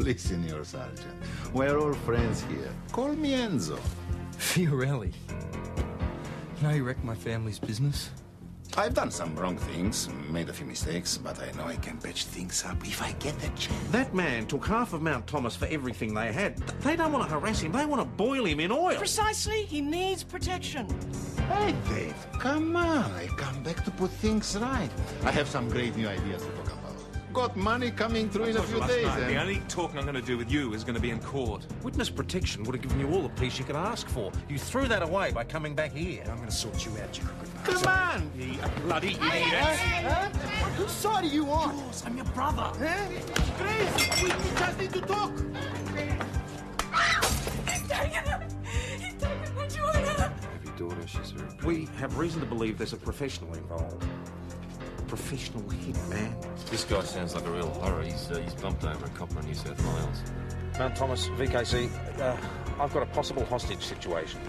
Listen here, Sergeant. We're all friends here. Call me Enzo. Fiorelli. You know you wrecked my family's business? I've done some wrong things, made a few mistakes, but I know I can patch things up if I get the chance. That man took half of Mount Thomas for everything they had. They don't want to harass him. They want to boil him in oil. Precisely. He needs protection. Hey, Dave, come on. I come back to put things right. I have some great new ideas to talk about. Got money coming through in a few days. The only talking I'm going to do with you is going to be in court. Witness protection would have given you all the peace you could ask for. You threw that away by coming back here. I'm going to sort you out, you crooked Come bastard. on! You bloody idiot! Huh? Whose side are you on? Yours, I'm your brother. Grace, we just need to talk. He's taken him! He's taken my Joanna! Your daughter, she's very pretty. We have reason to believe there's a professional involved. Professional hitman. This guy sounds like a real horror. He's bumped over a copper in New South Wales. Mount Thomas, VKC, I've got a possible hostage situation.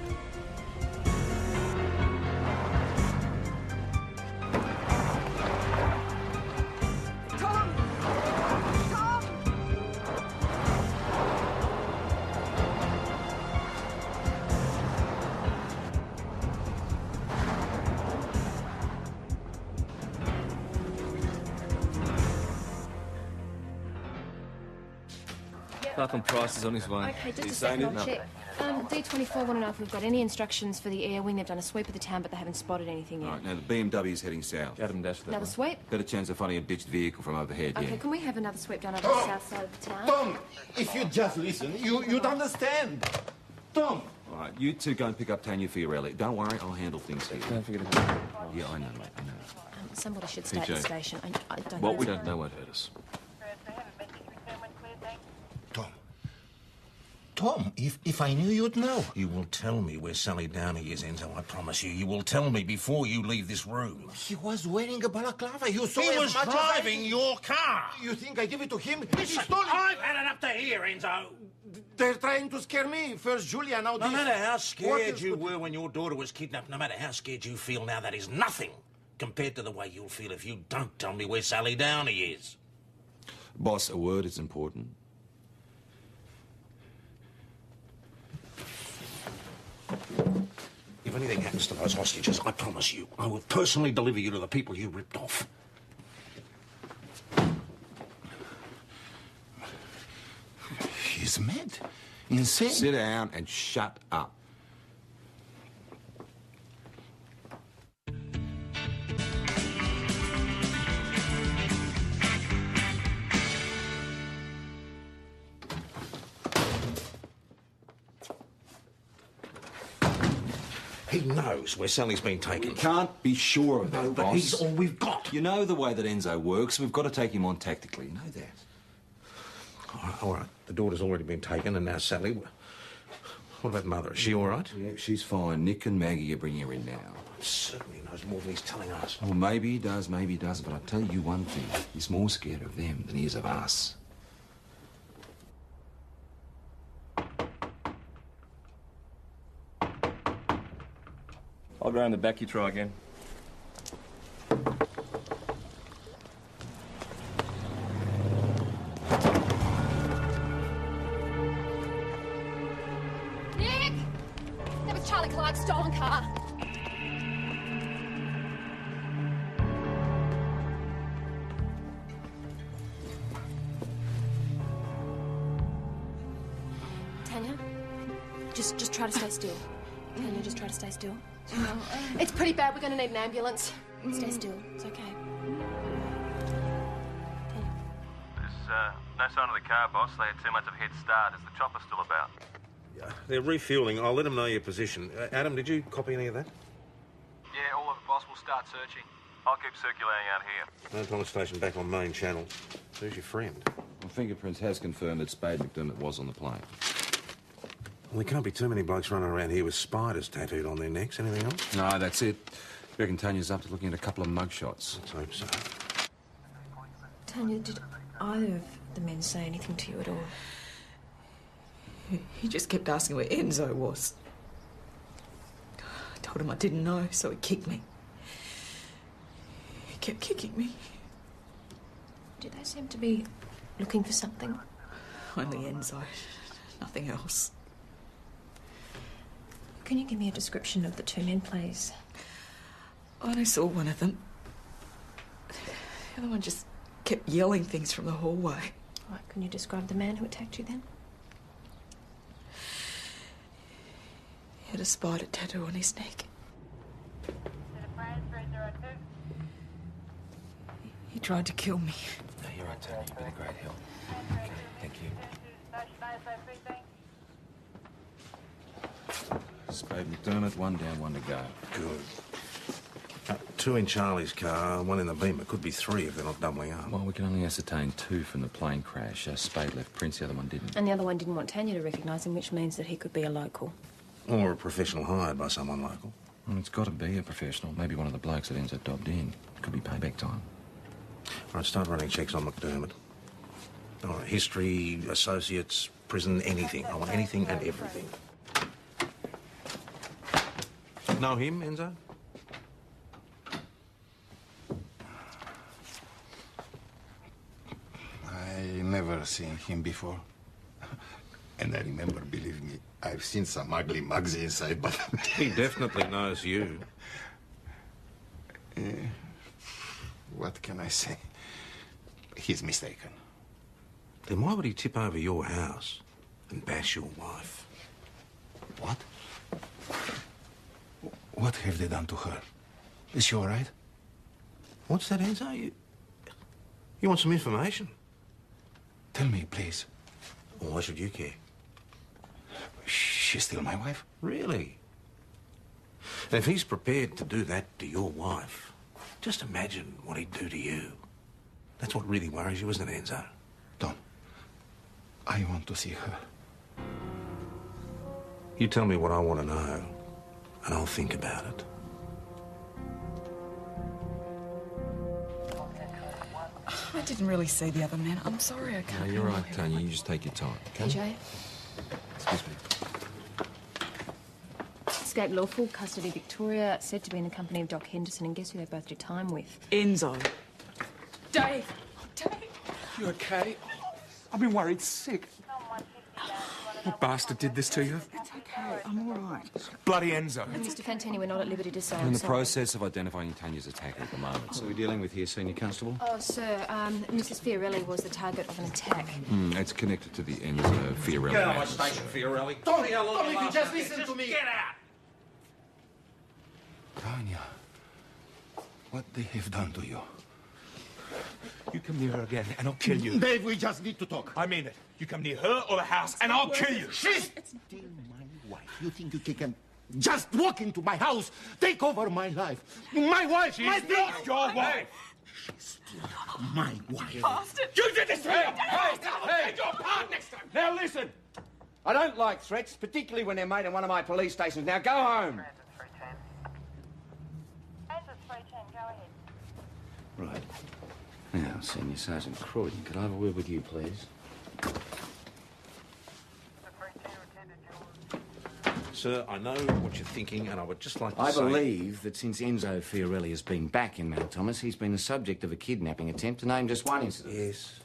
Nothing Price is on his way. Okay, just a He's second, saying I'll it? check. D24 want to know if we've got any instructions for the air wing. They've done a sweep of the town, but they haven't spotted anything yet. Right, now the BMW's heading south. Adam dashed that Another way. sweep? Better chance of finding a ditched vehicle from overhead, Okay, yeah. can we have another sweep done over the south side of the town? Tom, if you just listen, you'd understand. Tom! All right, you two go and pick up Tanya Fiorelli. Don't worry, I'll handle things here. Don't forget about it. Yeah, I know, mate, I know. Somebody should stay at the PJ. station. I don't What know. we don't know won't hurt us. Tom, if I knew, you'd know. You will tell me where Sally Downey is, Enzo, I promise you. You will tell me before you leave this room. He was wearing a balaclava. You saw He as was much as driving your car. You think I give it to him? He Listen, stole it. I've had it up to here, Enzo. They're trying to scare me. First Julia, now No this. matter how What scared is you the- were when your daughter was kidnapped, no matter how scared you feel now, that is nothing compared to the way you'll feel if you don't tell me where Sally Downey is. Boss, a word is important. If anything happens to those hostages, I promise you, I will personally deliver you to the people you ripped off. He's mad. Insane. Sit down and shut up. He knows where Sally's been taken. We can't be sure of that, No, but boss. he's all we've got. You know the way that Enzo works. We've got to take him on tactically. You know that. All right. The daughter's already been taken, and now Sally. What about Mother? Is she all right? Yeah, she's fine. Nick and Maggie are bringing her in now. Certainly knows more than he's telling us. Well, maybe he does, maybe he doesn't. But I tell you one thing: he's more scared of them than he is of us. I'll go around the back, you try again. Nick! That was Charlie Clark's stolen car. Tanya, just try to stay still. Tanya, just try to stay still. It's pretty bad. We're going to need an ambulance. Stay still. It's okay. There's no sign of the car, boss. They had too much of a head start. Is the chopper still about? They're refueling. I'll let them know your position. Adam, did you copy any of that? Yeah, all of it, boss. We'll start searching. I'll keep circulating out here. No Thomas Station back on main channel. Who's your friend? Well, fingerprints has confirmed that Spade McDermott was on the plane. Well, there can't be too many blokes running around here with spiders tattooed on their necks. Anything else? No, that's it. Reckon Tanya's up to looking at a couple of mugshots. Let's hope so. Tanya, did either of the men say anything to you at all? He just kept asking where Enzo was. I told him I didn't know, so he kicked me. He kept kicking me. Did they seem to be looking for something? Only Enzo. Nothing else. Can you give me a description of the two men, please? I only saw one of them. The other one just kept yelling things from the hallway. Right, can you describe the man who attacked you then? He had a spider tattoo on his neck. He tried to kill me. No, you're right, Tony. You've been a great help. Okay, thank you. Spade McDermott, one down, one to go. Good. Two in Charlie's car, one in the Beamer. Could be three if they're not doubling up. Well, we can only ascertain two from the plane crash. Spade left prints, the other one didn't. And the other one didn't want Tanya to recognise him, which means that he could be a local. Or a professional hired by someone local. Well, it's got to be a professional. Maybe one of the blokes that ends up dobbed in. Could be payback time. All right, start running checks on McDermott. All right, history, associates, prison, anything. I want anything and everything. Know him, Enzo? I never seen him before. And I remember, believe me, I've seen some ugly mugs inside, but... He definitely knows you. What can I say? He's mistaken. Then why would he tip over your house and bash your wife? What? What have they done to her? Is she all right? What's that, Enzo? You want some information? Tell me, please. Well, why should you care? She's still my wife? Really? And if he's prepared to do that to your wife, just imagine what he'd do to you. That's what really worries you, isn't it, Enzo? Don, I want to see her. You tell me what I want to know, and I'll think about it. I didn't really see the other man. I'm sorry I can't. No, you're right, Tanya. You just take your time. Okay? AJ? Excuse me. Escaped lawful custody, Victoria, said to be in the company of Doc Henderson, and guess who they both did time with? Enzo. Dave! You okay? I've been worried sick. What bastard did this to you? It's okay. I'm all right. Bloody Enzo. And Mr. Fantini, we're not at liberty to say. We're I'm in the sorry. process of identifying Tanya's attacker at the moment. So we're dealing with here, Senior Constable? Oh, sir, Mrs. Fiorelli was the target of an attack. It's connected to the Enzo Fiorelli. Get out of my matter. station, Fiorelli. Tommy, if you just listen to me. Get out! Tanya, what they have done to you? You come near her again, and I'll kill you. Dave, we just need to talk. I mean it. You come near her or the house, and I'll kill you. She's still my wife. You think you can just walk into my house, take over my life? My wife, She's my not your wife. She's still my wife. Bastard! You did this to me! Hey! Your part next time! Now listen, I don't like threats, particularly when they're made in one of my police stations. Now go home. Right. Now, Senior Sergeant Croydon, could I have a word with you, please? Sir, I know what you're thinking, and I would just like to I say... believe that since Enzo Fiorelli has been back in Mount Thomas, he's been the subject of a kidnapping attempt, to name just one incident. Yes.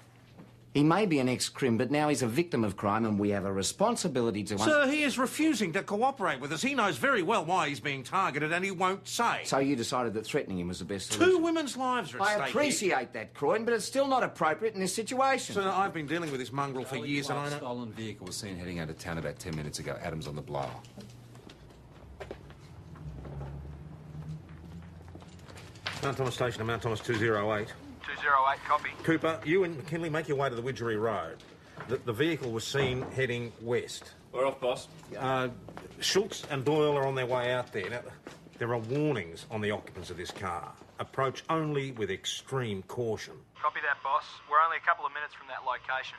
He may be an ex-crim, but now he's a victim of crime, and we have a responsibility to... Sir, he is refusing to cooperate with us. He knows very well why he's being targeted, and he won't say. So you decided that threatening him was the best solution? 2 women's lives are at stake. I appreciate that, Croydon, but it's still not appropriate in this situation. Sir, I've been dealing with this mongrel for years, and I A know... stolen vehicle was seen heading out of town about 10 minutes ago. Adams on the blower. Mount Thomas Station to Mount Thomas 208. 208, copy. Cooper, you and McKinley make your way to the Widgery Road. The vehicle was seen heading west. We're off, boss. Schultz and Doyle are on their way out there. Now, there are warnings on the occupants of this car. Approach only with extreme caution. Copy that, boss. We're only a couple of minutes from that location.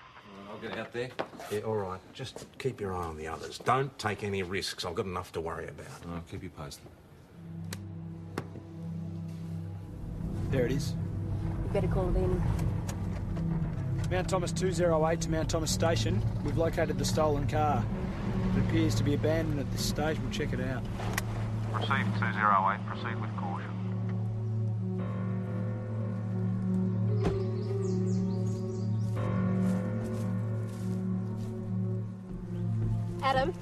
I'll get out there. Yeah, all right. Just keep your eye on the others. Don't take any risks. I've got enough to worry about. I'll keep you posted. There it is. You better call it in. Mount Thomas 208 to Mount Thomas Station. We've located the stolen car. It appears to be abandoned at this stage. We'll check it out. Received 208. Proceed with caution. Adam.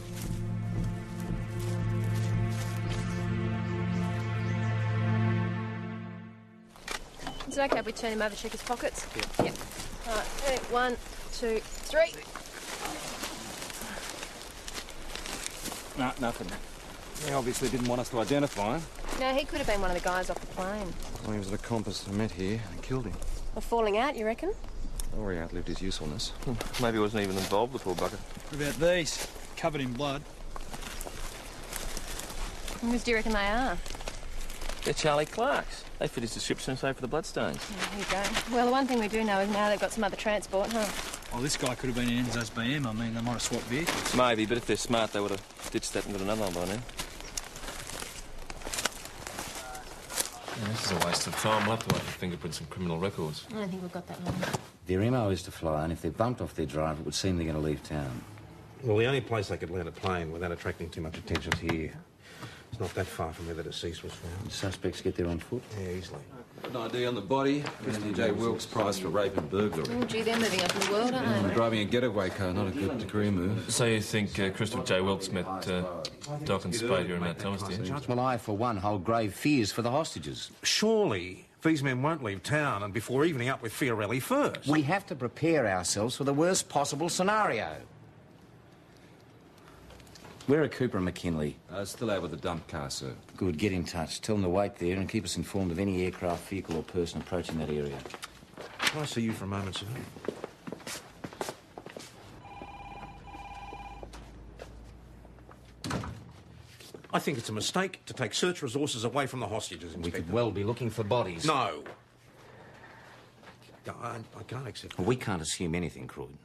Is it okay if we turn him over, check his pockets? Yep. All right, ready? 1, 2, 3. No, nothing. He obviously didn't want us to identify him. No, he could have been one of the guys off the plane. Well, he was an accomplice who met here and killed him. Or falling out, you reckon? Or he outlived his usefulness. Maybe he wasn't even involved, the poor bucket. What about these? Covered in blood. Whose do you reckon they are? They're Charlie Clark's. They fit his description save for the bloodstains. There you go. Well, the one thing we do know is now they've got some other transport, huh? Well, this guy could have been in Enzo's BM. I mean, they might have swapped vehicles. Maybe, but if they're smart, they would have ditched that and got another one by now. Yeah, this is a waste of time. We'll have to wait for fingerprints and criminal records. I don't think we've got that long. Their MO is to fly, and if they're bumped off their drive, it would seem they're going to leave town. Well, the only place they could land a plane without attracting too much attention is here. It's not that far from where the deceased was found. The suspects get there on foot? Yeah, easily. Got an ID on the body. Mr. J. Wilkes prize for rape and burglary. Oh, gee, they're moving up in the world, aren't they? Driving a getaway car, not a good degree move. So you think Christopher J. Wilkes met Doc and Spade here in Mount Thomas, do you? Well, I, for one, hold grave fears for the hostages. Surely these men won't leave town and before evening up with Fiorelli first. We have to prepare ourselves for the worst possible scenario. Where are Cooper and McKinley? Still out with the dump car, sir. Good, get in touch. Tell them to wait there and keep us informed of any aircraft, vehicle or person approaching that area. Can I see you for a moment, sir? I think it's a mistake to take search resources away from the hostages, Inspector. We could well be looking for bodies. No. I can't accept that. We can't assume anything, Croydon.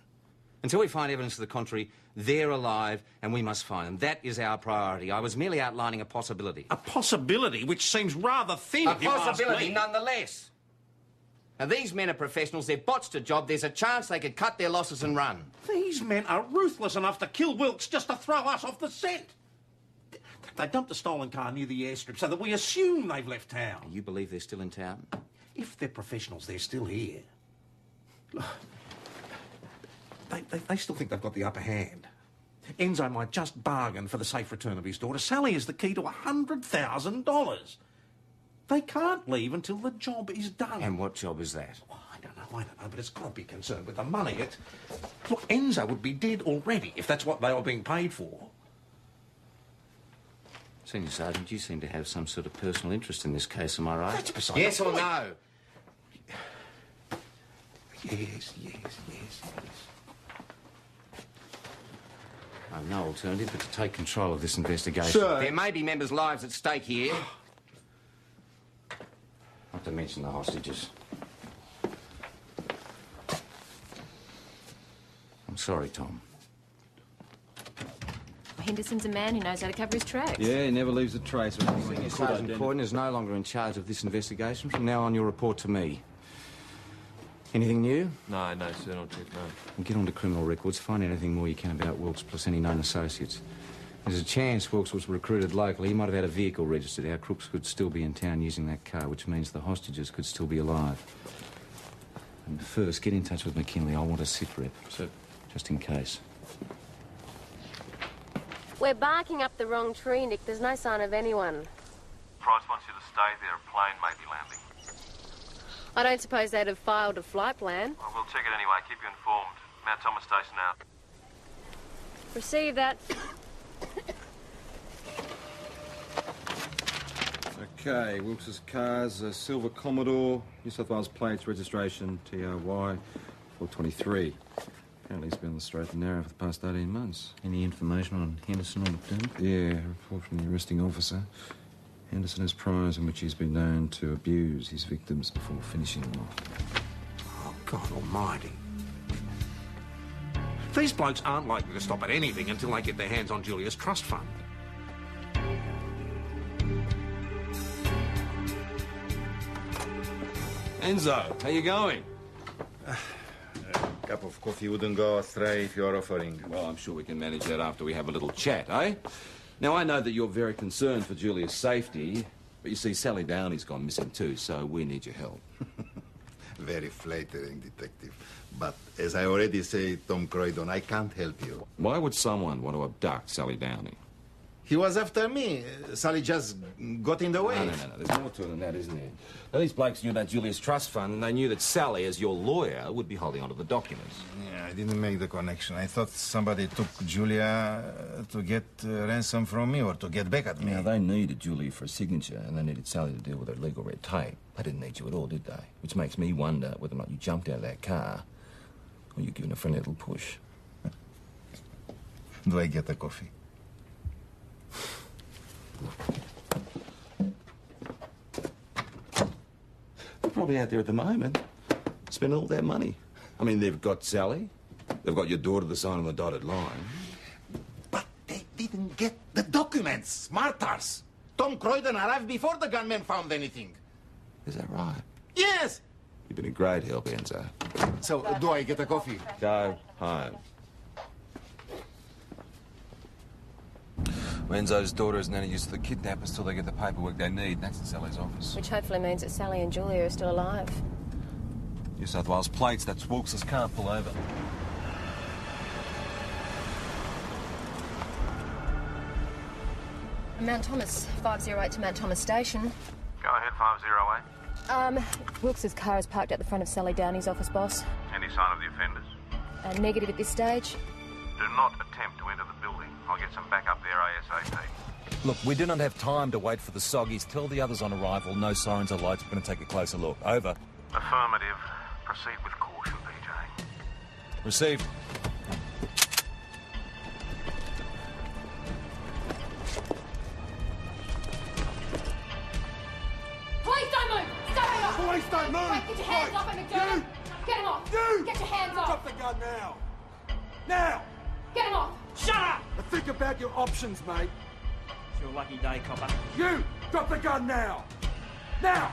Until we find evidence to the contrary, they're alive and we must find them. That is our priority. I was merely outlining a possibility. A possibility which seems rather thin, A if you ask possibility, me. nonetheless. Now, these men are professionals. They've botched a job. There's a chance they could cut their losses and run. These men are ruthless enough to kill Wilkes just to throw us off the scent. They dumped a stolen car near the airstrip so that we assume they've left town. You believe they're still in town? If they're professionals, they're still here. They still think they've got the upper hand. Enzo might just bargain for the safe return of his daughter. Sally is the key to $100,000. They can't leave until the job is done. And what job is that? Oh, I don't know, but it's got to be concerned with the money. Look, Enzo would be dead already if that's what they were being paid for. Senior Sergeant, you seem to have some sort of personal interest in this case, am I right? That's beside Yes the or point. no? Yes. I've no alternative but to take control of this investigation. Sir. There may be members' lives at stake here. Not to mention the hostages. I'm sorry, Tom. Henderson's a man who knows how to cover his tracks. Yeah, he never leaves a trace. Senior Sergeant Croydon is no longer in charge of this investigation. From now on, you'll report to me. Anything new? No, sir, not yet, no. Well, get on to criminal records, find anything more you can about Wilkes, plus any known associates. There's a chance Wilkes was recruited locally. He might have had a vehicle registered. Our crooks could still be in town using that car, which means the hostages could still be alive. And first, get in touch with McKinley. I want a sit rep. Sir. Just in case. We're barking up the wrong tree, Nick. There's no sign of anyone. Price wants you to stay there. A plane may be landing. I don't suppose they'd have filed a flight plan. Well, we'll check it anyway. Keep you informed. Mount Thomas Station out. Receive that. Okay, Wilkes's car's a silver Commodore, New South Wales plates, registration TRY 423. Apparently he's been on the straight and narrow for the past 18 months. Any information on Henderson or McDermott? Yeah, a report from the arresting officer. Henderson has priors in which he's been known to abuse his victims before finishing them off. Oh, God almighty. These blokes aren't likely to stop at anything until they get their hands on Julia's trust fund. Enzo, how you going? A cup of coffee wouldn't go astray if you're offering. Well, I'm sure we can manage that after we have a little chat, eh? Now, I know that you're very concerned for Julia's safety, but you see, Sally Downey's gone missing too, so we need your help. Very flattering, Detective. But as I already say, Tom Croydon, I can't help you. Why would someone want to abduct Sally Downey? He was after me. Sally just got in the way. No. There's more to it than that, isn't there? Now, these blokes knew about Julia's trust fund, and they knew that Sally, as your lawyer, would be holding onto the documents. Yeah, I didn't make the connection. I thought somebody took Julia to get ransom from me or to get back at me. Now, they needed Julia for a signature, and they needed Sally to deal with her legal red tape. They didn't need you at all, did they? Which makes me wonder whether or not you jumped out of that car, or you're giving a friendly little push. Do I get a coffee? They're probably out there at the moment, spending all their money. I mean, they've got Sally, they've got your daughter to sign on the dotted line. But they didn't get the documents. Martyrs. Tom Croydon arrived before the gunmen found anything. Is that right? Yes. You've been a great help, Enzo. So, do I get a coffee? Go home. Enzo's daughter isn't any use to the kidnappers till they get the paperwork they need. That's in Sally's office. Which hopefully means that Sally and Julia are still alive. New South Wales plates, that's Wilkes' car. Pull over. Mount Thomas, 508 to Mount Thomas Station. Go ahead, 508. Wilkes' car is parked at the front of Sally Downey's office, boss. Any sign of the offenders? Negative at this stage. Do not attempt to enter the building. I'll get some backup there ASAP. Look, we do not have time to wait for the soggies. Tell the others on arrival, no sirens or lights. We're going to take a closer look. Over. Affirmative. Proceed with caution, PJ. Received. Police don't move! Stay off! Police don't move! Wait, get your hands off him, McDermott! Get him off! You! Get your hands off! Drop the gun now! Now! Get him off! Shut up! Think about your options, mate. It's your lucky day, copper. You! Drop the gun now! Now!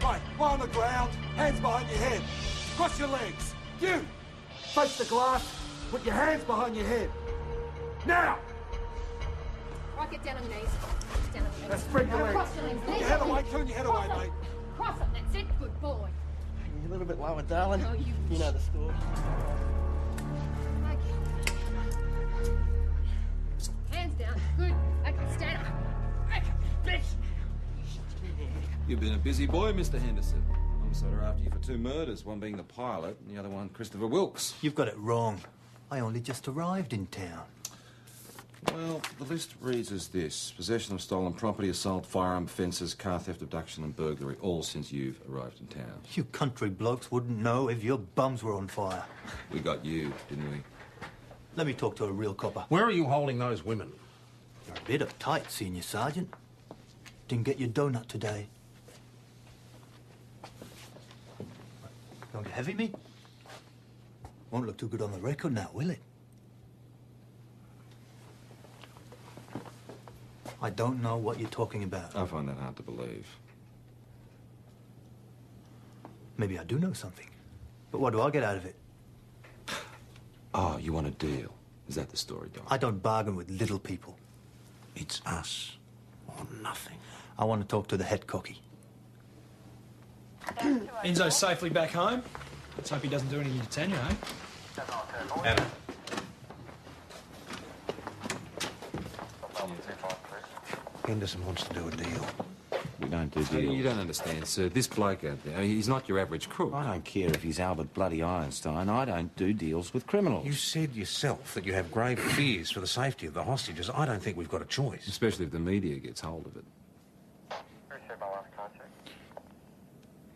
Right, lie on the ground, hands behind your head. Cross your legs. You! Face the glass, put your hands behind your head. Now! Right, get down on your knees. Get down on your Now knees. spread your Now legs. cross your legs. Put your head away, turn your head away, Cross 'em. mate. Cross them, that's it. Good boy. A little bit lower, darling. Oh, You know the score. Hands down. Good. Okay, stand up. Okay, bitch. You've been a busy boy, Mr. Henderson. I'm sort of after you for 2 murders, one being the pilot and the other one Christopher Wilkes. You've got it wrong. I only just arrived in town. Well, the list reads as this. Possession of stolen property, assault, firearm offences, car theft, abduction and burglary, all since you've arrived in town. You country blokes wouldn't know if your bums were on fire. We got you, didn't we? Let me talk to a real copper. Where are you holding those women? You're a bit uptight, Senior Sergeant. Didn't get your donut today. Going to heavy me? Won't look too good on the record now, will it? I don't know what you're talking about. I find that hard to believe. Maybe I do know something. But what do I get out of it? Oh, you want a deal? Is that the story, Don? I don't bargain with little people. It's us or nothing. I want to talk to the head cocky. Enzo's safely back home. Let's hope he doesn't do anything to Tanya, eh? Anna. Henderson wants to do a deal. We don't do deals. You don't understand, sir. This bloke out there, he's not your average crook. I don't care if he's Albert Bloody Einstein. I don't do deals with criminals. You said yourself that you have grave fears for the safety of the hostages. I don't think we've got a choice. Especially if the media gets hold of it.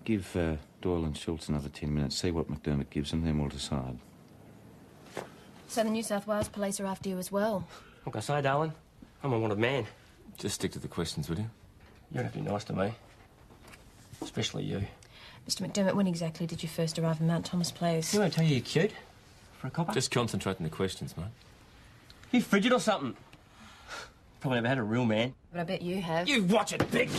Give Doyle and Schultz another 10 minutes. See what McDermott gives them, then we'll decide. So the New South Wales police are after you as well. Like I say, darling, I'm a wanted man. Just stick to the questions, will you? You don't have to be nice to me. Especially you. Mr. McDermott, when exactly did you first arrive in Mount Thomas, please? You want to tell you you're cute? For a copper? Just concentrate on the questions, mate. You frigid or something? Probably never had a real man. But I bet you have. You watch it, bitch!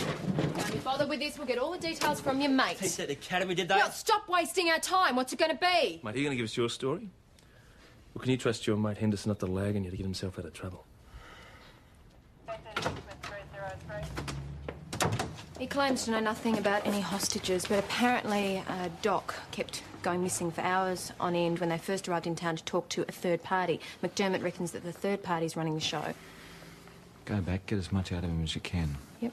Don't be bothered with this. We'll get all the details from your mate. Teach at the academy, did they? Well, stop wasting our time. What's it going to be? Mate, are you going to give us your story? Or can you trust your mate Henderson not to lag on you to get himself out of trouble? He claims to know nothing about any hostages, but apparently Doc kept going missing for hours on end when they first arrived in town to talk to a third party. McDermott reckons that the third party's running the show. Go back, get as much out of him as you can. Yep.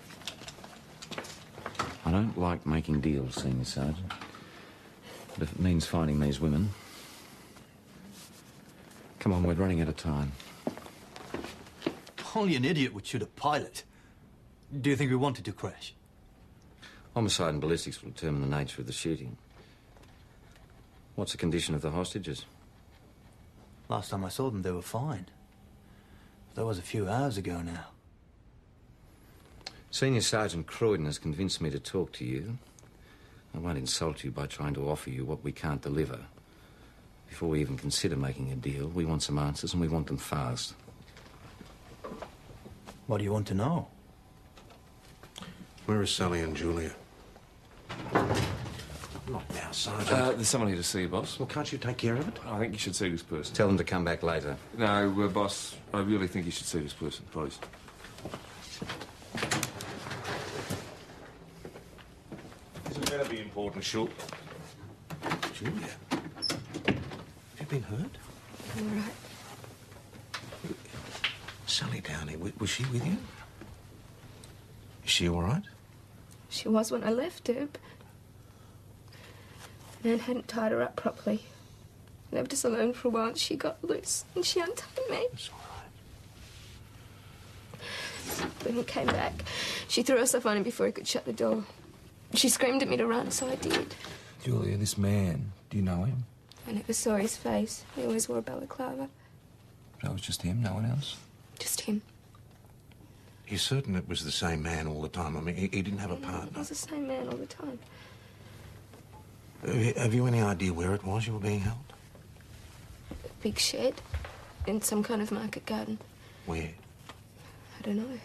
I don't like making deals, Senior Sergeant. But if it means finding these women... Come on, we're running out of time. Only an idiot would shoot a pilot. Do you think we wanted to crash? Homicide and ballistics will determine the nature of the shooting. What's the condition of the hostages? Last time I saw them, they were fine. That was a few hours ago now. Senior Sergeant Croydon has convinced me to talk to you. I won't insult you by trying to offer you what we can't deliver. Before we even consider making a deal, we want some answers, and we want them fast. What do you want to know? Where is Sally and Julia? Not now, Sergeant. There's someone here to see you, boss. Well, can't you take care of it? I think you should see this person. Tell them to come back later. No, boss, I really think you should see this person, please. This had better be important, Shulk. Julia? Have you been hurt? All right. Sally Downey, was she with you? Is she all right? She was when I left her, but Nan hadn't tied her up properly. Left us alone for a while and she got loose and she untied me. It's all right. When he came back, she threw herself on him before he could shut the door. She screamed at me to run, so I did. Julia, this man, do you know him? I never saw his face. He always wore a balaclava. That was just him, no one else? Just him. You're certain it was the same man all the time? I mean, he didn't have a It partner. was the same man all the time. Have you any idea where it was you were being held? A big shed in some kind of market garden. Where? I don't know.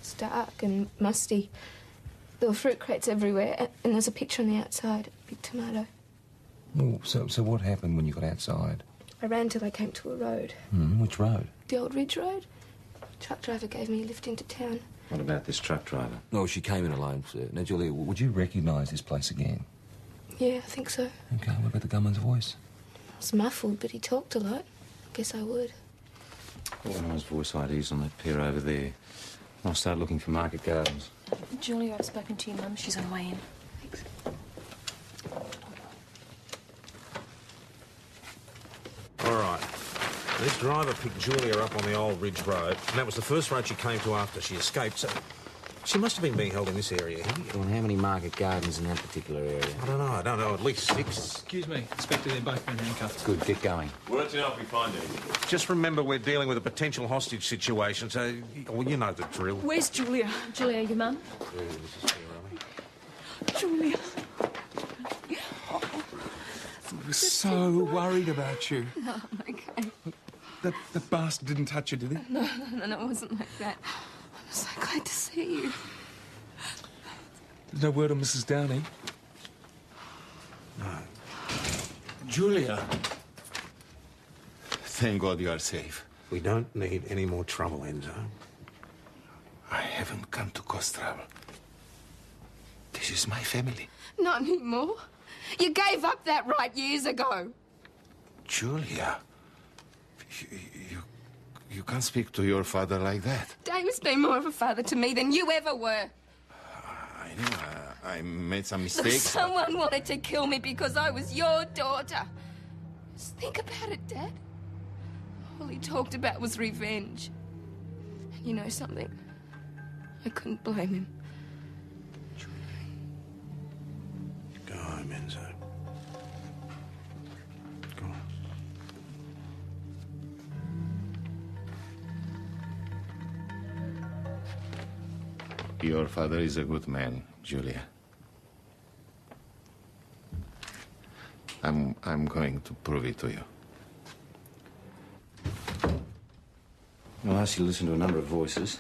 It's dark and musty. There were fruit crates everywhere, and there's a picture on the outside, a big tomato. Well, so what happened when you got outside? I ran till I came to a road. Which road? The old Ridge Road. Truck driver gave me a lift into town. What about this truck driver? No, she came in alone, sir. Now, Julia, would you recognise this place again? Yeah, I think so. Okay, what about the gunman's voice? It was muffled, but he talked a lot. Guess I would. Organise voice IDs on that pier over there. I'll start looking for market gardens. Julia, I've spoken to your mum. She's on the way in. Thanks. All right. This driver picked Julia up on the old Ridge Road, and that was the first road she came to after she escaped, so she must have been being held in this area here. Well, and how many market gardens in that particular area? I don't know, at least 6. Excuse me, Inspector, they've both been handcuffed. Good, get going. We'll let you know if we find anything. Just remember we're dealing with a potential hostage situation, so, well, you know the drill. Where's Julia? Julia, your mum? Julia. I was so worried about you. Oh, okay. The bastard didn't touch you, did he? No, it wasn't like that. I'm so glad to see you. There's no word on Mrs. Downey. No. Julia. Thank God you are safe. We don't need any more trouble, Enzo. I haven't come to cause trouble. This is my family. Not anymore. You gave up that right years ago. Julia, you can't speak to your father like that. Dave's been more of a father to me than you ever were. I know, I made some Look, mistakes. someone wanted to kill me because I was your daughter. Just think about it, Dad. All he talked about was revenge. And you know something? I couldn't blame him. Go home, Enzo. Go on. Your father is a good man, Julia. I'm going to prove it to you. I'll ask you to listen to a number of voices.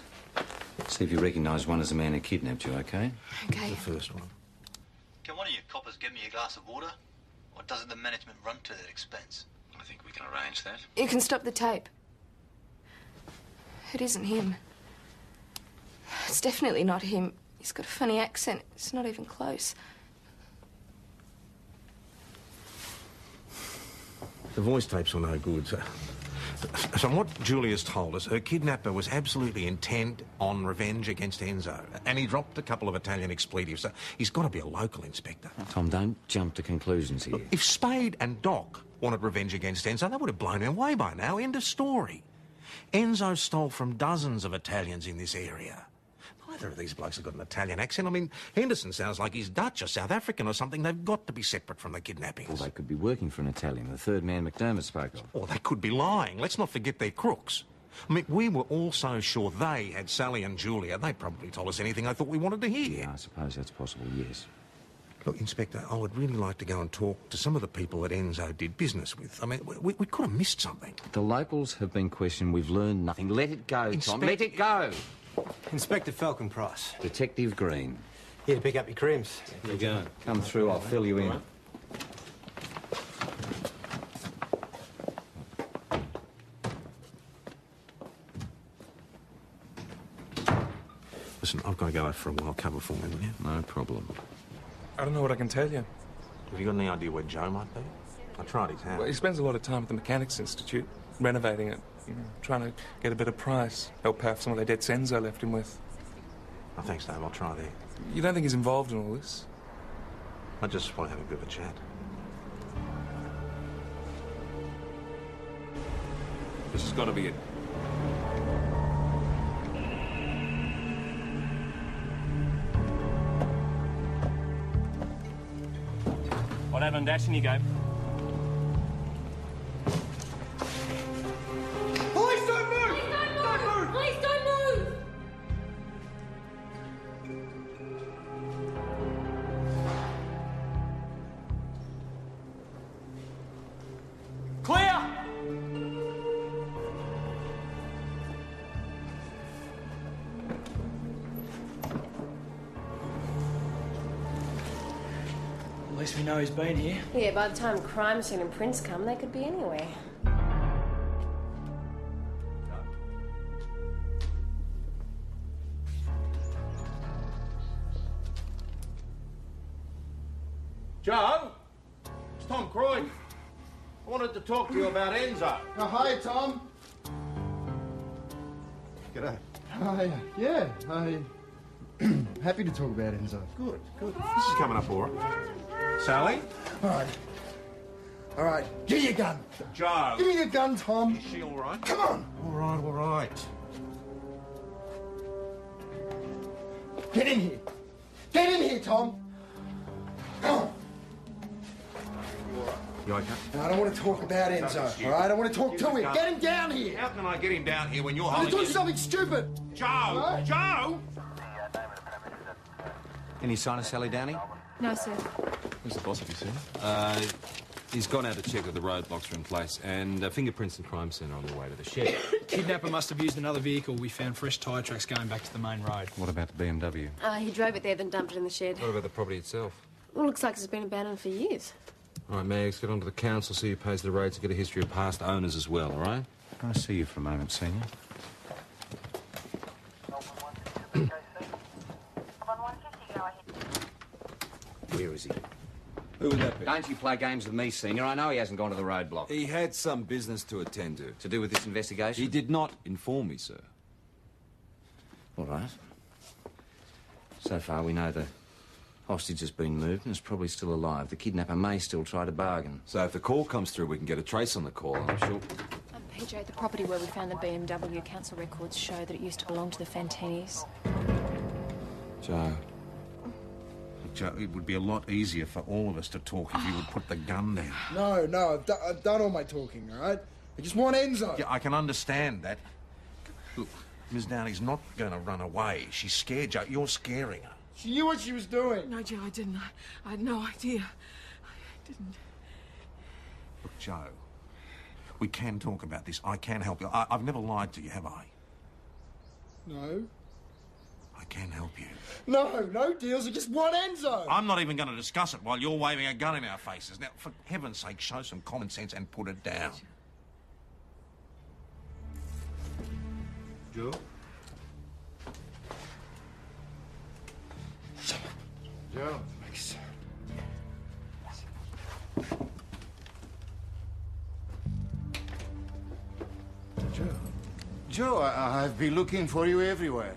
See if you recognise one as the man who kidnapped you, okay? Okay. The first one. Can one of you coppers get me a glass of water? Or doesn't the management run to that expense? I think we can arrange that. You can stop the tape. It isn't him. It's definitely not him. He's got a funny accent. It's not even close. The voice tapes were no good. So from what Julia's told us, her kidnapper was absolutely intent on revenge against Enzo. And he dropped a couple of Italian expletives, so he's got to be a local inspector. Tom, don't jump to conclusions here. Look, if Spade and Doc wanted revenge against Enzo, they would have blown him away by now. End of story. Enzo stole from dozens of Italians in this area. Neither of these blokes have got an Italian accent. I mean, Henderson sounds like he's Dutch or South African or something. They've got to be separate from the kidnappings. Well, they could be working for an Italian, the third man McDermott spoke of. Or they could be lying. Let's not forget they're crooks. I mean, we were all so sure they had Sally and Julia. They probably told us anything I thought we wanted to hear. Yeah, I suppose that's possible, yes. Look, Inspector, I would really like to go and talk to some of the people that Enzo did business with. I mean, we could have missed something. The locals have been questioned. We've learned nothing. Let it go, Tom. Let it go. Inspector Falcon Price. Detective Green. Here to pick up your crims. Here you go. Come through, I'll fill you in. Listen, I've got to go out for a while. Cover for me, will you? No problem. I don't know what I can tell you. Have you got any idea where Joe might be? I tried his house. Well, he spends a lot of time at the Mechanics Institute, renovating it, trying to get a better price, help pay off some of the debts Enzo left him with. Oh, thanks, Dave. I'll try there. You don't think he's involved in all this? I just want to have a bit of a chat. This has got to be it. What happened, Dash? And you go. Police don't move! Please don't move! Clear! At least we know he's been here. Yeah, by the time crime scene and prints come, they could be anywhere. Joe? It's Tom Croydon. I wanted to talk to you about Enzo. Oh, hi, Tom. G'day. Hi. Yeah, happy to talk about Enzo. Good, good. This is coming up all right. Sally? All right, give me your gun. Joe. Give me your gun, Tom. Is she all right? Come on. All right, all right. Get in here. Get in here, Tom. Come on. You okay? No, I don't want to talk about Enzo, all right? I want to talk to him. Get him down here. How can I get him down here when you're I'm holding doing his... something stupid. Joe! Right? Joe! Any sign of Sally Downey? No, sir. Who's the boss, have you seen? He's gone out to check that the roadblocks are in place, and fingerprints and crime scene are on their way to the shed. Kidnapper must have used another vehicle. We found fresh tyre tracks going back to the main road. What about the BMW? He drove it there, then dumped it in the shed. What about the property itself? Well, looks like it's been abandoned for years. All right, Mags, get on to the council, see who pays the rates, get a history of past owners as well, all right? Can I see you for a moment, Senior? Where is he? Who would that be? Don't you play games with me, Senior. I know he hasn't gone to the roadblock. He had some business to attend to. To do with this investigation? He did not inform me, sir. All right. So far, we know the hostage has been moved and is probably still alive. The kidnapper may still try to bargain. So if the call comes through, we can get a trace on the call, I'm sure. PJ, the property where we found the BMW council records show that it used to belong to the Fantinis. Joe. Joe, it would be a lot easier for all of us to talk if you would put the gun down. No, I've done all my talking, all right? I just want Enzo. Yeah, I can understand that. Look, Miss Downey's not going to run away. She's scared, Joe. You're scaring her. She knew what she was doing. No, Joe, I didn't. I had no idea. I didn't. Look, Joe, we can talk about this. I can help you. I've never lied to you, have I? No. I can help you. No deals. I just want Enzo. I'm not even going to discuss it while you're waving a gun in our faces. Now, for heaven's sake, show some common sense and put it down. Joe? Joe. Joe, I've been looking for you everywhere.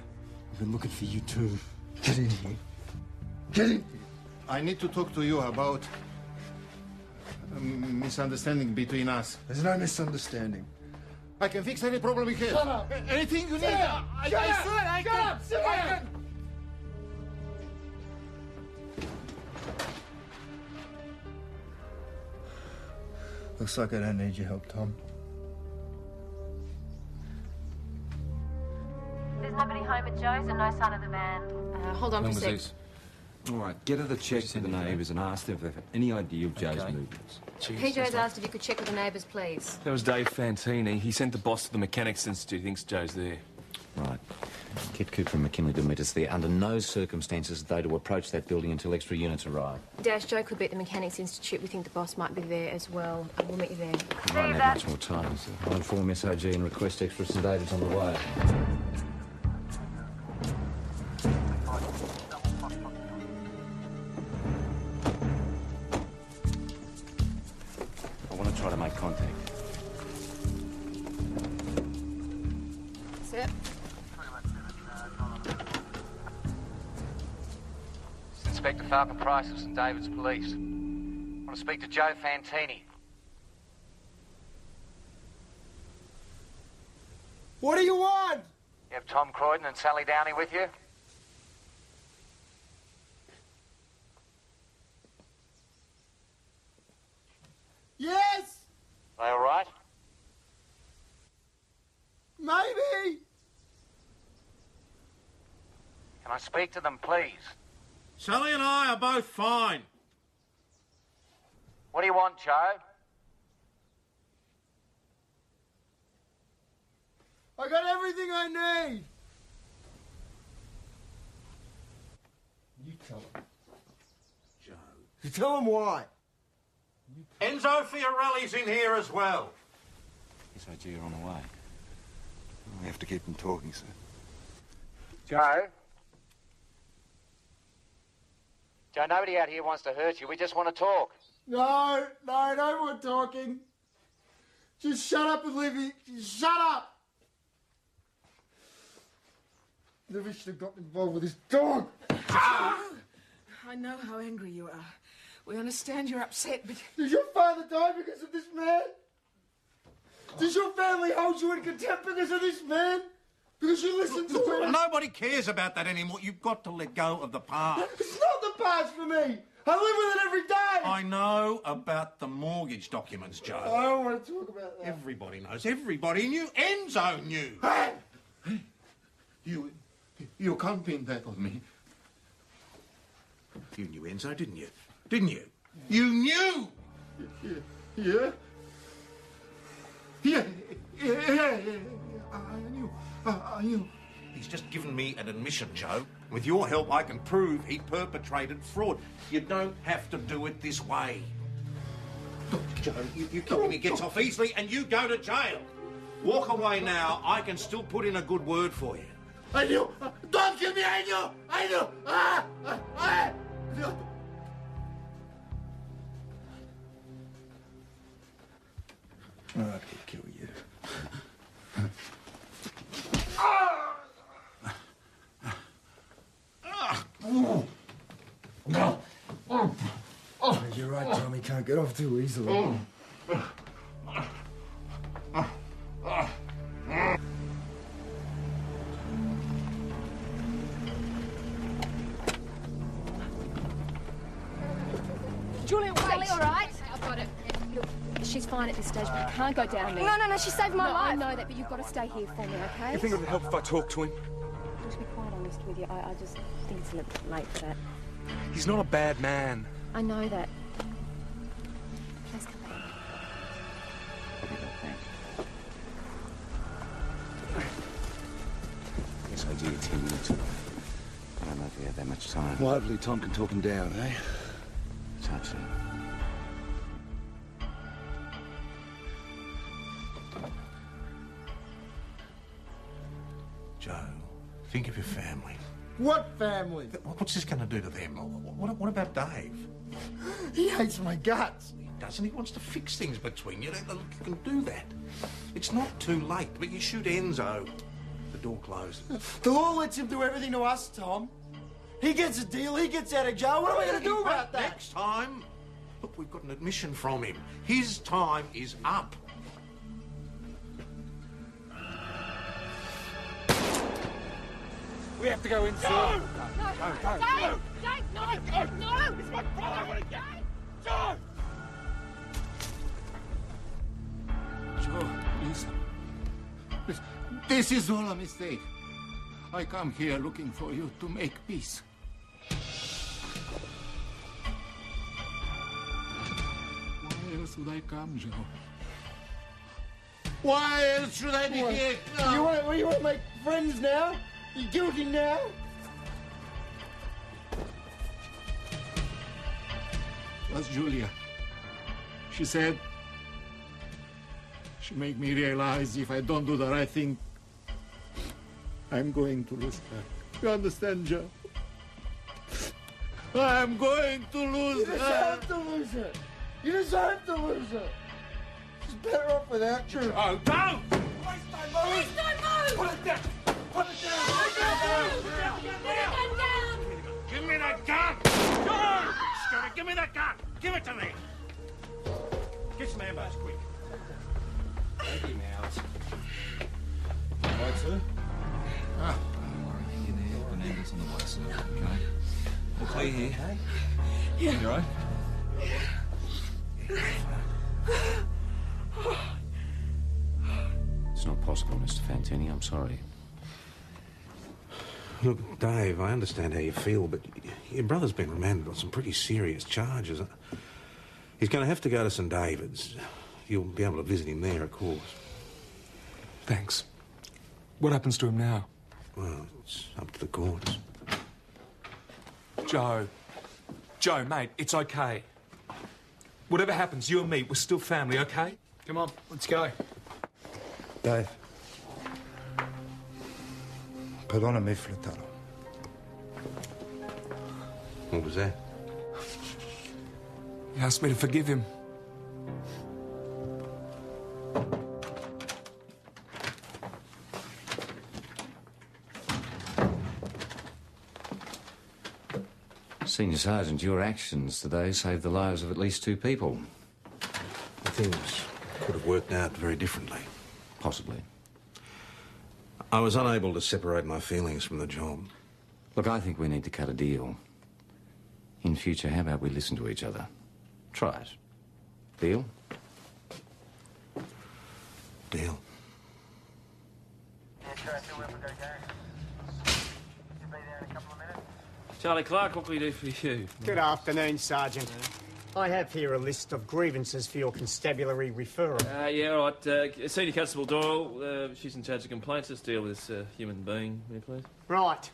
I've been looking for you too. Get in here. Get in here. I need to talk to you about a misunderstanding between us. There's no misunderstanding. I can fix any problem you have. Shut up. Anything you need. Shut up. I Shut said up. I Shut can. up. Sit down. Looks like I don't need your help, Tom. There's nobody home at Joe's and no sign of the van. Hold on for a sec. All right, get her the check to the neighbours and ask them if they've had any idea of Joe's movements. PJ's asked if you could check with the neighbours, please. That was Dave Fantini. He sent the boss to the Mechanics Institute. He thinks Joe's there. Right. Get Cooper and McKinley to meet us there. Under no circumstances are they to approach that building until extra units arrive. Dash, Joe could be at the Mechanics Institute. We think the boss might be there as well. We'll meet you there. We won't have much more time. So I'll inform SOG and request extra St David's on the way. I want to try to make contact. Sir? Inspector Falcon Price of St David's Police. I want to speak to Joe Fantini. What do you want? You have Tom Croydon and Sally Downey with you? Yes! They all right? Maybe. Can I speak to them, please? Sally and I are both fine. What do you want, Joe? I got everything I need. You tell him. Joe. You tell him why. Enzo Fiorelli's in here as well. SOG are on the way. We have to keep them talking, sir. Joe? Joe, nobody out here wants to hurt you. We just want to talk. No, no more talking. Just shut up and leave me. Just shut up. Never should have gotten involved with this dog. I know how angry you are. We understand you're upset, but... Did your father die because of this man? Does your family hold you in contempt because of this man? Because you listened to him? Nobody cares about that anymore. You've got to let go of the past. It's not the past for me. I live with it every day. I know about the mortgage documents, Joe. I don't want to talk about that. Everybody knows. Everybody knew. Enzo knew. Hey! You can't pin that on me. You knew Enzo, didn't you? Didn't you? You knew! Yeah? Yeah. I knew. He's just given me an admission, Joe. With your help, I can prove he perpetrated fraud. You don't have to do it this way. Look, Joe, you kill him, he gets off easily, and you go to jail. Walk away now. I can still put in a good word for you. I knew. Don't kill me, I knew. I could kill you. You're right, Tommy. Can't get off too easily. Julian, wait. Sally, all right? I've got it. Look, she's fine at this stage, but you can't go down there. No, she saved my life. I know that, but you've got to stay here for me, okay? You think it would help if I talk to him? I'll just be quite honest with you. I just think it's a little bit late for that. He's not a bad man. I know that. Please come back. SOG are 10 minutes away. I don't know if we have that much time. Well, hopefully Tom can talk him down, eh? It's hard to. Joe, think of your family. What family? What's this going to do to them? What about Dave? He hates my guts. He doesn't. He wants to fix things between you. Look, you can do that. It's not too late, but you shoot Enzo. The door closes. The law lets him do everything to us, Tom. He gets a deal, he gets out of jail. What am I going to do about that? Next time, look, we've got an admission from him. His time is up. We have to go inside. No! It's my brother! I want to get Joe! Joe, listen. This is all a mistake. I come here looking for you to make peace. Why else would I come, Joe? Why else should I be here? No. You want to make friends now? You guilty now? It was Julia. She said she made me realize if I don't do the right thing, I'm going to lose her. You understand, Joe? I'm going to lose her. You deserve to lose her. You deserve to lose her. She's better off without you. Oh, don't! Please don't move! Put it down! Put it down! Put it down! Give me that gun! Go! Scotty, give me that gun! Give it to me! Get some ambos, quick. Take him out. All right, sir? Ah, don't worry. You're there. An ambulance on the way, sir. Okay. All clear here. Yeah. You all right? It's not possible, Mr. Fantini. I'm sorry. Look, Dave, I understand how you feel, but your brother's been remanded on some pretty serious charges. He's going to have to go to St. David's. You'll be able to visit him there, of course. Thanks. What happens to him now? Well, it's up to the courts. Joe. Joe, mate, it's okay. Whatever happens, you and me, we're still family, okay? Come on, let's go. Dave. Perdonami, fratello. What was that? He asked me to forgive him. Senior Sergeant, your actions today saved the lives of at least 2 people. Things could have worked out very differently. Possibly. I was unable to separate my feelings from the job. Look, I think we need to cut a deal. In future, how about we listen to each other? Try it. Deal? Deal. Charlie Clark, what can we do for you? Good afternoon, Sergeant. I have here a list of grievances for your constabulary referral. Yeah, all right. Senior Constable Doyle, she's in charge of complaints. Let's deal with this human being here, please. Right.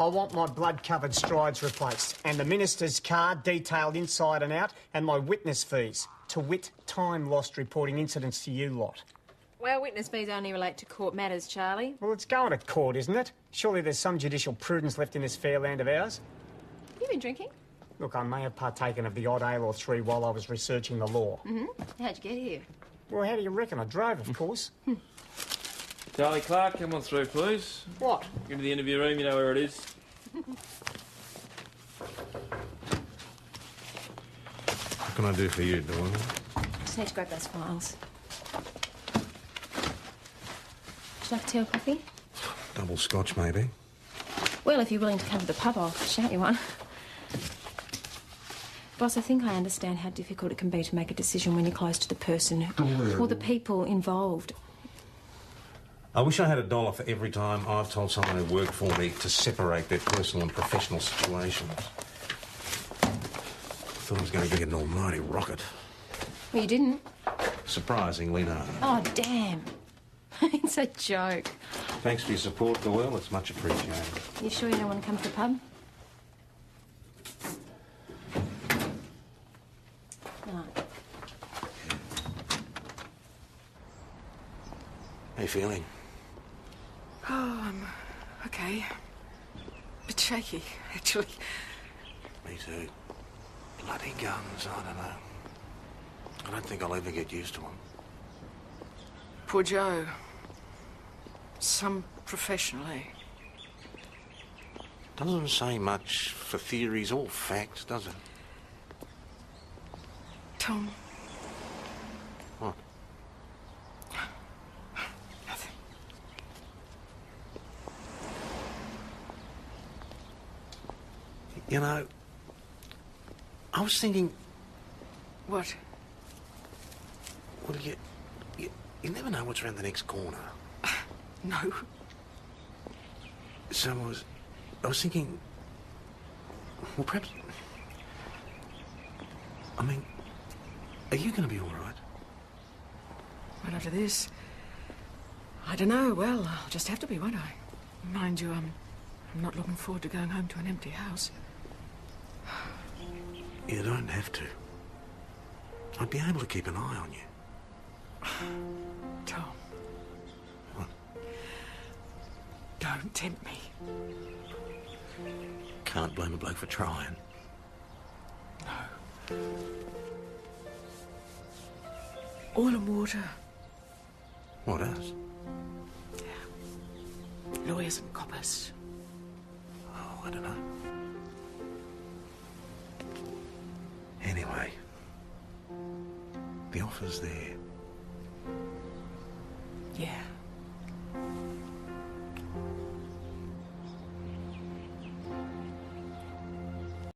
I want my blood-covered strides replaced, and the minister's car detailed inside and out, and my witness fees. To wit, time lost reporting incidents to you lot. Well, witness fees only relate to court matters, Charlie. Well, it's going to court, isn't it? Surely there's some judicial prudence left in this fair land of ours. You been drinking? Look, I may have partaken of the odd ale or 3 while I was researching the law. Mm-hmm. How'd you get here? Well, how do you reckon? I drove, of course. Charlie Clark, come on through, please. What? Get into the interview room, you know where it is. What can I do for you, Doyle? Just need to grab those files. Would you like a tea or coffee? Double scotch, maybe. Well, if you're willing to come to the pub, I'll shout you one. Boss, I think I understand how difficult it can be to make a decision when you're close to the person or the people involved. I wish I had $1 for every time I've told someone who worked for me to separate their personal and professional situations. I thought I was going to get an almighty rocket. Well, you didn't. Surprisingly, no. Oh, damn. It's a joke. Thanks for your support, Doyle. It's much appreciated. You sure you don't want to come to the pub? No. How you feeling? Oh, I'm okay. shaky, actually. Me too. Bloody guns, I don't know. I don't think I'll ever get used to them. Poor Joe. Some professional, eh? Doesn't say much for theories or facts, does it? Tom. What? Nothing. You know, I was thinking... What? Well, you never know what's around the next corner. No. So I was thinking... Well, perhaps... I mean, are you going to be all right? Well, after this, I don't know. Well, I'll just have to be, won't I? Mind you, I'm not looking forward to going home to an empty house. You don't have to. I'd be able to keep an eye on you. Tom. What? Don't tempt me. Can't blame a bloke for trying. No. Oil and water. What else? Lawyers and coppers. Oh, I don't know. Anyway, the offer's there. Yeah.